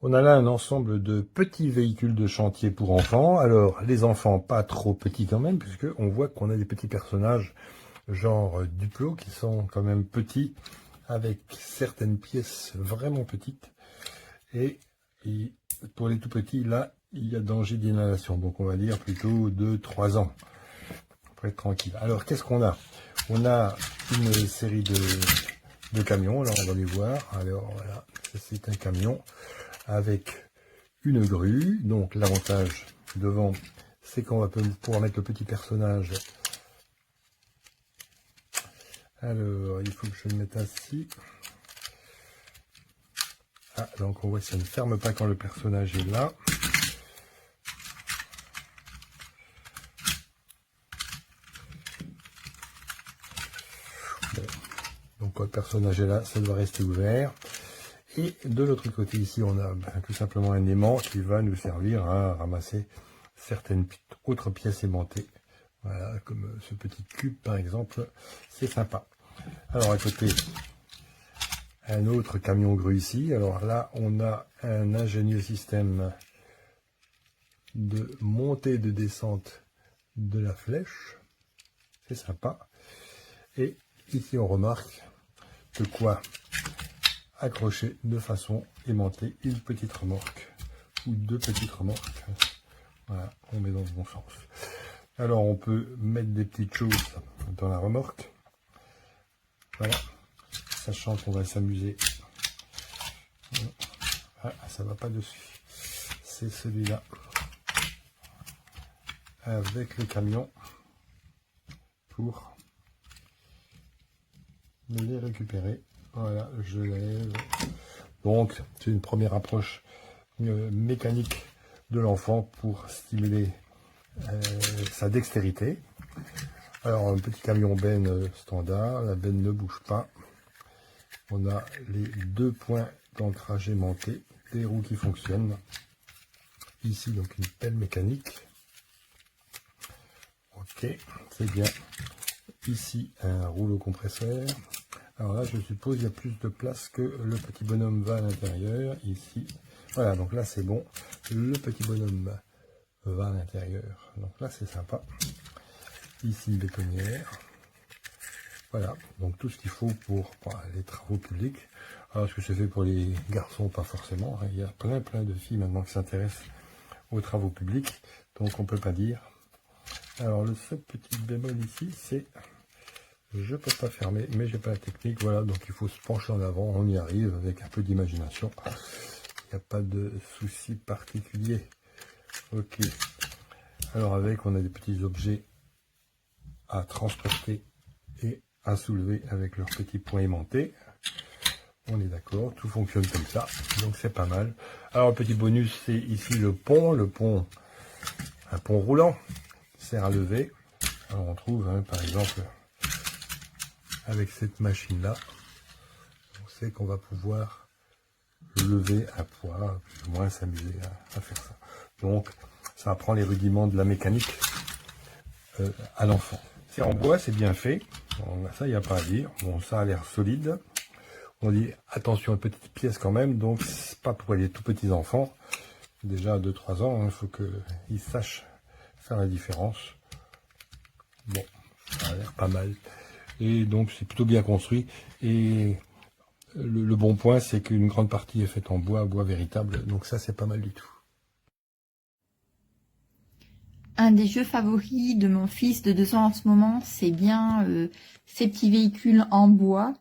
On a là un ensemble de petits véhicules de chantier pour enfants. Alors, les enfants pas trop petits quand même, puisque on voit qu'on a des petits personnages genre Duplo qui sont quand même petits, avec certaines pièces vraiment petites. Et pour les tout petits, là, il y a danger d'inhalation. Donc, on va dire plutôt de 3 ans. Pour être tranquille. Alors, qu'est-ce qu'on a? On a une série de camions. Là, on va les voir. Alors, voilà, c'est un camion avec une grue. Donc l'avantage devant, c'est qu'on va pouvoir mettre le petit personnage. Alors il faut que je le mette ainsi. Ah, donc on voit que ça ne ferme pas quand le personnage est là. Bon. Donc quand le personnage est là, ça doit rester ouvert. Et de l'autre côté ici, on a tout simplement un aimant qui va nous servir à ramasser certaines autres pièces aimantées. Voilà, comme ce petit cube par exemple, c'est sympa. Alors à côté, un autre camion grue ici. Alors là, on a un ingénieux système de montée et de descente de la flèche. C'est sympa. Et ici, on remarque de quoi accrocher de façon aimantée une petite remorque ou deux petites remorques. Voilà, on met dans le bon sens. Alors, on peut mettre des petites choses dans la remorque. Voilà, sachant qu'on va s'amuser. Ah, ça va pas dessus. C'est celui-là. Avec le camion pour les récupérer. Voilà, je lève. Donc, c'est une première approche mécanique de l'enfant pour stimuler sa dextérité. Alors, un petit camion benne standard, la benne ne bouge pas. On a les deux points d'ancrage aimantés, des roues qui fonctionnent. Ici, donc, une pelle mécanique. Ok, c'est bien. Ici, un rouleau compresseur. Alors là, je suppose il y a plus de place que le petit bonhomme va à l'intérieur. Ici, voilà, donc là, c'est bon. Le petit bonhomme va à l'intérieur. Donc là, c'est sympa. Ici, une bétonnière. Voilà, donc tout ce qu'il faut pour les travaux publics. Alors, est-ce que c'est fait pour les garçons? Pas forcément. Il y a plein de filles maintenant qui s'intéressent aux travaux publics. Donc, on peut pas dire. Alors, le seul petit bémol ici, c'est... Je peux pas fermer, mais j'ai pas la technique. Voilà, donc il faut se pencher en avant. On y arrive avec un peu d'imagination. Il n'y a pas de souci particulier. Ok. Alors avec, on a des petits objets à transporter et à soulever avec leurs petits points aimantés. On est d'accord, tout fonctionne comme ça, donc c'est pas mal. Alors le petit bonus, c'est ici le pont, un pont roulant, sert à lever. Alors on trouve, par exemple, avec cette machine-là, on sait qu'on va pouvoir lever un poids, plus ou moins s'amuser à faire ça. Donc ça apprend les rudiments de la mécanique à l'enfant. C'est en bois, c'est bien fait. Bon, ça, il n'y a pas à dire. Bon, ça a l'air solide. On dit attention, une petite pièce quand même. Donc, c'est pas pour les tout petits enfants. Déjà à 2-3 ans, il faut qu'ils sachent faire la différence. Bon, ça a l'air pas mal. Et donc, c'est plutôt bien construit. Et le bon point, c'est qu'une grande partie est faite en bois véritable. Donc ça, c'est pas mal du tout. Un des jeux favoris de mon fils de 2 ans en ce moment, c'est bien ces petits véhicules en bois.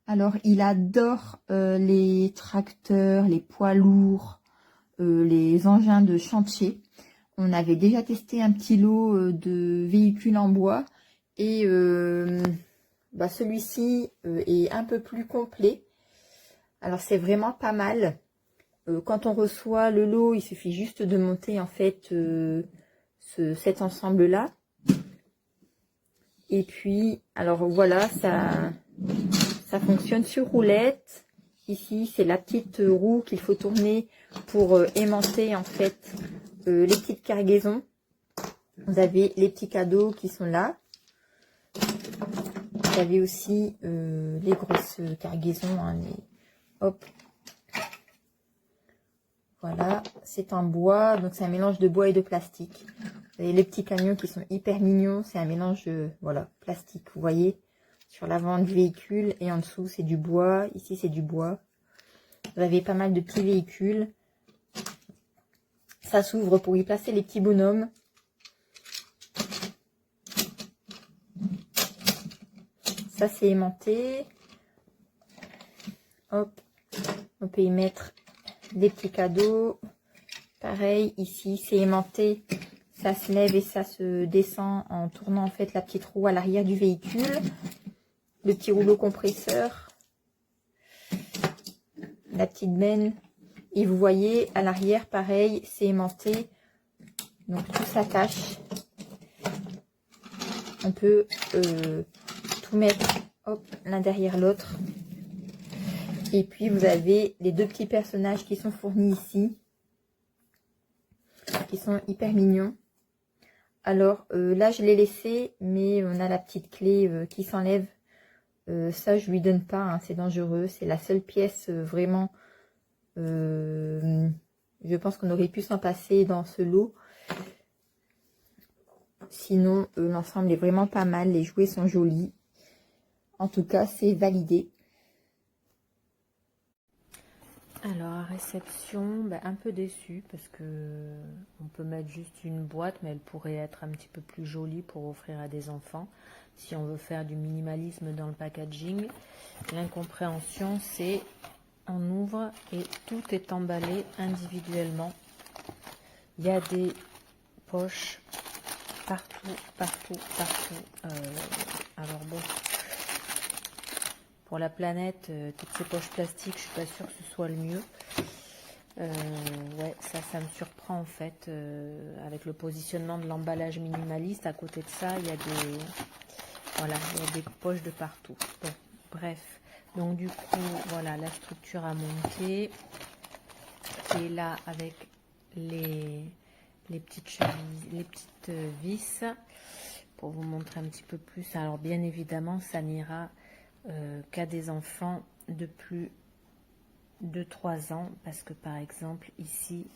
Alors, il adore les tracteurs, les poids lourds, les engins de chantier. On avait déjà testé un petit lot de véhicules en bois et celui-ci est un peu plus complet. Alors, c'est vraiment pas mal. Quand on reçoit le lot, il suffit juste de monter en fait... cet ensemble-là. Et puis, alors voilà, ça fonctionne sur roulette. Ici, c'est la petite roue qu'il faut tourner pour aimanter en fait les petites cargaisons. Vous avez les petits cadeaux qui sont là. Vous avez aussi les grosses cargaisons. Hop. Voilà, c'est en bois, donc c'est un mélange de bois et de plastique. Vous avez les petits camions qui sont hyper mignons, c'est un mélange de, voilà, plastique, vous voyez, sur l'avant du véhicule, et en dessous c'est du bois, ici c'est du bois. Vous avez pas mal de petits véhicules. Ça s'ouvre pour y placer les petits bonhommes. Ça c'est aimanté. Hop, on peut y mettre des petits cadeaux. Pareil, ici c'est aimanté. Ça se lève et ça se descend en tournant en fait la petite roue à l'arrière du véhicule. Le petit rouleau compresseur. La petite benne. Et vous voyez à l'arrière, pareil, c'est aimanté. Donc tout s'attache. On peut tout mettre l'un derrière l'autre. Et puis vous avez les deux petits personnages qui sont fournis ici. Qui sont hyper mignons. Alors là je l'ai laissé, mais on a la petite clé qui s'enlève. Ça je lui donne pas, hein, c'est dangereux. C'est la seule pièce vraiment. Je pense qu'on aurait pu s'en passer dans ce lot. Sinon l'ensemble est vraiment pas mal. Les jouets sont jolis. En tout cas c'est validé. Alors à réception, un peu déçue parce que on peut mettre juste une boîte, mais elle pourrait être un petit peu plus jolie pour offrir à des enfants. Si on veut faire du minimalisme dans le packaging, l'incompréhension c'est on ouvre et tout est emballé individuellement. Il y a des poches partout. Alors bon. Pour la planète, toutes ces poches plastiques, je suis pas sûre que ce soit le mieux. Ouais, ça me surprend en fait, avec le positionnement de l'emballage minimaliste. À côté de ça, il y a des, voilà, il y a des poches de partout. Bon, bref. Donc du coup, voilà, la structure à monter qui est là avec les petites chevilles, les petites vis pour vous montrer un petit peu plus. Alors bien évidemment, ça n'ira qu'à des enfants de plus de 3 ans, parce que par exemple ici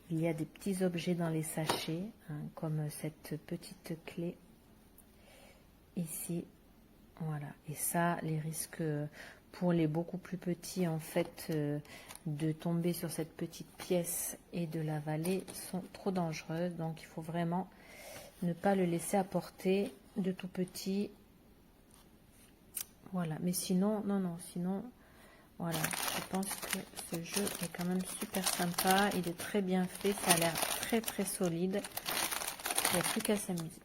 il y a des petits objets dans les sachets, hein, comme cette petite clé ici, voilà. Et ça, les risques pour les beaucoup plus petits en fait de tomber sur cette petite pièce et de l'avaler sont trop dangereuses, donc il faut vraiment ne pas le laisser à portée de tout petit. Voilà, mais sinon, sinon, voilà, je pense que ce jeu est quand même super sympa, il est très bien fait, ça a l'air très solide, il n'y a plus qu'à s'amuser.